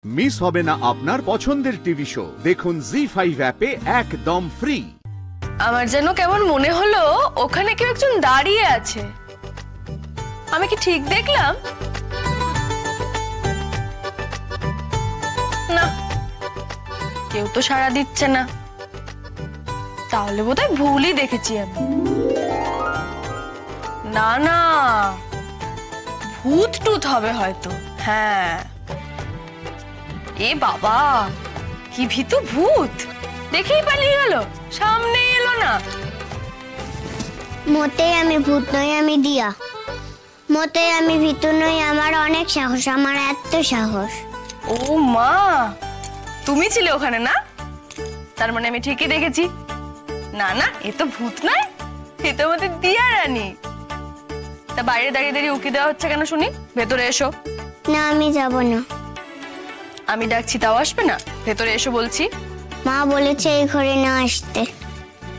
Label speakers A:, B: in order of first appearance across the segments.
A: Miss হবে না আপনার পছন্দের টিভি শো। দেখুন জি5 অ্যাপে একদম ফ্রি।
B: আমার যেন কেমন মনে হলো ওখানে কেউ একজন দাঁড়িয়ে আছে। আমি কি ঠিক দেখলাম? না, কেউ তো সাড়া দিচ্ছে না। তাহলে বোধহয় ভুলই দেখেছি আমি। না না, ভূত টুত হবে হয়তো। হ্যাঁ, এ বাবা, কি ভীতু ভূত! দেখেই পালিয়ে গেল, সামনে এলো না।
C: মোটেই আমি ভূত নই, আমি দিয়া। মোটেই আমি ভীতু নই, আমার অনেক সাহস, আমার এত সাহস।
B: ও মা, তুমি ছিলে ওখানে না? তার মানে আমি ঠিকই দেখেছি। না না, এ তো ভূত নয়, এ তো আমাদের দিয়া রানী। তা বাইরে দাঁড়িয়ে দাঁড়িয়ে উকি দেওয়া হচ্ছে কেন শুনি? ভেতরে এসো।
C: না, আমি যাব না।
B: আমি ডাকছি তাও আসবে না? ভেতরে এসো বলছি।
C: মা বলেছে এই ঘরে না আসতে।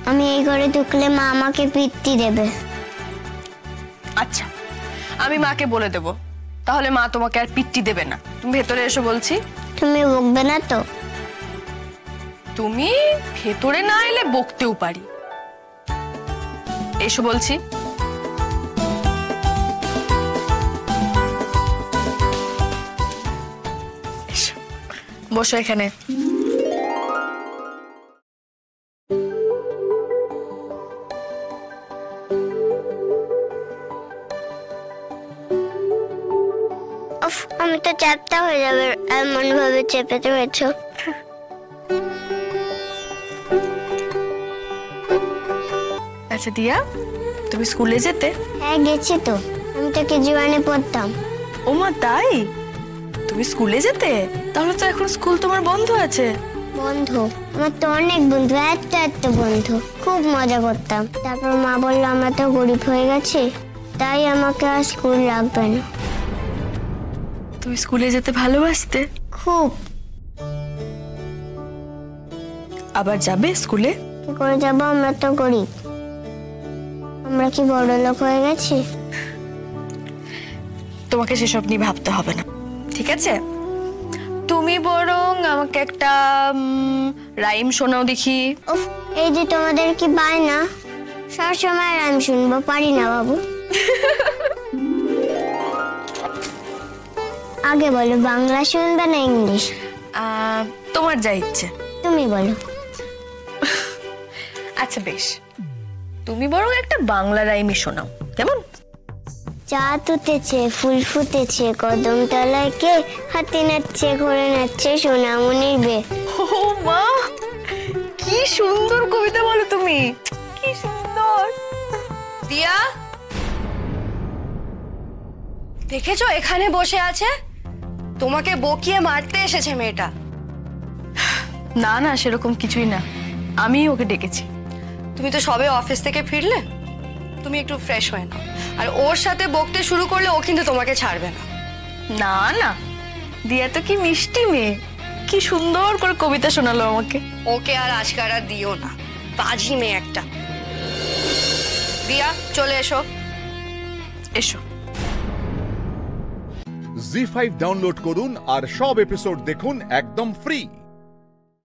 C: আমি এই ঘরে ঢুকলে মা আমাকে পিট্টি দেবে।
B: আচ্ছা, আমি মাকে বলে দেব, তাহলে মা তোমাকে আর পিট্টি দেবে না। তুমি ভেতরে এসো বলছি।
C: তুমি বকবে না তো?
B: তুমি ভেতরে না এলে বকতেও পারি। এসো বলছি। বসো এখানে।
C: আমি তো চ্যাপটা হয়ে যাবে এমন ভাবে চেপে রয়েছে।
B: আচ্ছা দিয়া, তুমি স্কুলে যেতে?
C: হ্যাঁ, গেছি তো। আমি তো কেজি1-এ পড়তাম।
B: ও মা, তাই? তুমি স্কুলে যেতে? তাহলে তো এখন স্কুল তোমার বন্ধ আছে।
C: বন্ধু? আমার তো অনেক বন্ধু, এত বন্ধু। খুব মজা করতাম। তারপর মা বললো আমরা তো গরিব হয়ে গেছি, তাই আমাকে আর স্কুল লাগবে না।
B: তুমি স্কুলে যেতে ভালোবাসতে?
C: খুব।
B: আবার যাবে স্কুলে?
C: কি করে যাবো? আমরা তো গরিব। আমরা কি বড় লোক হয়ে গেছি?
B: তোমাকে সেসব নিয়ে ভাবতে হবে না, ঠিক আছে? তুমি বরং আমাকে একটা রাইম শোনাও দেখি।
C: উফ, এই যে তোমাদের কি বায়না, সবসময় রাইম শুনবো। পারি না বাবু। আগে বলো, বাংলা শুনবে না ইংলিশ?
B: তোমার যা ইচ্ছে।
C: তুমি বলো।
B: আচ্ছা বেশ, তুমি বরং একটা বাংলা রাইমই শোনাও, কেমন?
C: চাঁদ উঠেছে, ফুল ফুটেছে, কদম তলায় কে, হাতি নাচছে, ঘোড়া নাচছে, সোনামণির বে।
B: ও মা, কি সুন্দর কবিতা বলো তুমি, কি সুন্দর। দিয়া,
D: দেখেছো এখানে বসে আছে? তোমাকে বকিয়ে মারতে এসেছে মেয়েটা।
B: না না, সেরকম কিছুই না, আমি ওকে ডেকেছি।
D: তুমি তো সবে অফিস থেকে ফিরলে, তুমি একটু ফ্রেশ হয়ে নাও। আর ওর সাথে বকতে শুরু করলে ও কিন্তু তোমাকে ছাড়বে না।
B: না না, দিয়া তো কি মিষ্টি মেয়ে, কি সুন্দর করে কবিতা শোনালো আমাকে।
D: ওকে আর আজকাল আর দিও না, বাজি মেয়ে একটা। দিয়া, চলে এসো।
B: এসো।
A: জি5 ডাউনলোড করুন আর সব এপিসোড দেখুন একদম ফ্রি।